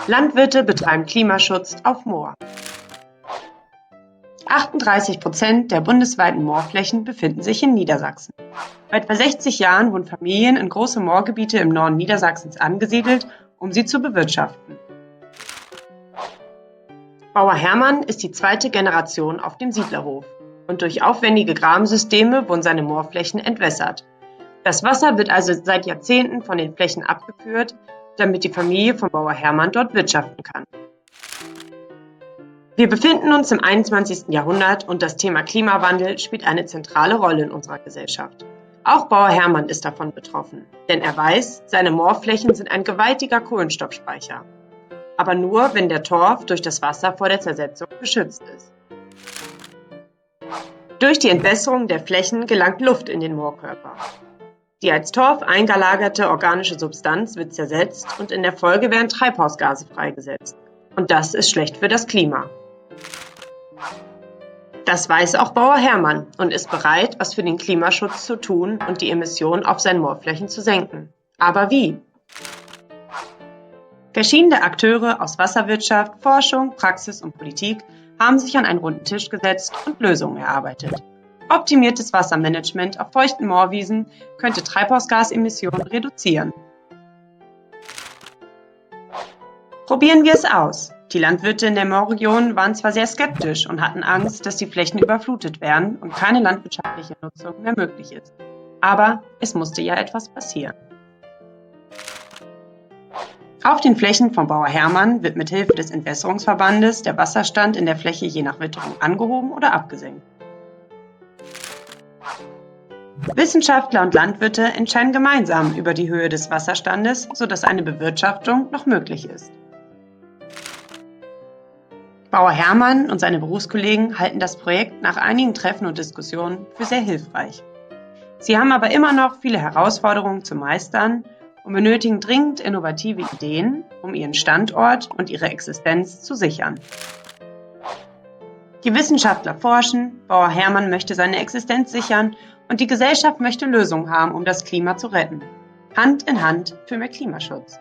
Landwirte betreiben Klimaschutz auf Moor. 38% der bundesweiten Moorflächen befinden sich in Niedersachsen. Vor etwa 60 Jahren wurden Familien in große Moorgebiete im Norden Niedersachsens angesiedelt, um sie zu bewirtschaften. Bauer Hermann ist die zweite Generation auf dem Siedlerhof und durch aufwendige Grabensysteme wurden seine Moorflächen entwässert. Das Wasser wird also seit Jahrzehnten von den Flächen abgeführt, damit die Familie von Bauer Hermann dort wirtschaften kann. Wir befinden uns im 21. Jahrhundert und das Thema Klimawandel spielt eine zentrale Rolle in unserer Gesellschaft. Auch Bauer Hermann ist davon betroffen, denn er weiß, seine Moorflächen sind ein gewaltiger Kohlenstoffspeicher. Aber nur, wenn der Torf durch das Wasser vor der Zersetzung geschützt ist. Durch die Entwässerung der Flächen gelangt Luft in den Moorkörper. Die als Torf eingelagerte organische Substanz wird zersetzt und in der Folge werden Treibhausgase freigesetzt. Und das ist schlecht für das Klima. Das weiß auch Bauer Hermann und ist bereit, was für den Klimaschutz zu tun und die Emissionen auf seinen Moorflächen zu senken. Aber wie? Verschiedene Akteure aus Wasserwirtschaft, Forschung, Praxis und Politik haben sich an einen runden Tisch gesetzt und Lösungen erarbeitet. Optimiertes Wassermanagement auf feuchten Moorwiesen könnte Treibhausgasemissionen reduzieren. Probieren wir es aus. Die Landwirte in der Moorregion waren zwar sehr skeptisch und hatten Angst, dass die Flächen überflutet werden und keine landwirtschaftliche Nutzung mehr möglich ist. Aber es musste ja etwas passieren. Auf den Flächen von Bauer Hermann wird mit Hilfe des Entwässerungsverbandes der Wasserstand in der Fläche je nach Witterung angehoben oder abgesenkt. Wissenschaftler und Landwirte entscheiden gemeinsam über die Höhe des Wasserstandes, sodass eine Bewirtschaftung noch möglich ist. Bauer Hermann und seine Berufskollegen halten das Projekt nach einigen Treffen und Diskussionen für sehr hilfreich. Sie haben aber immer noch viele Herausforderungen zu meistern und benötigen dringend innovative Ideen, um ihren Standort und ihre Existenz zu sichern. Die Wissenschaftler forschen, Bauer Hermann möchte seine Existenz sichern und die Gesellschaft möchte Lösungen haben, um das Klima zu retten. Hand in Hand für mehr Klimaschutz.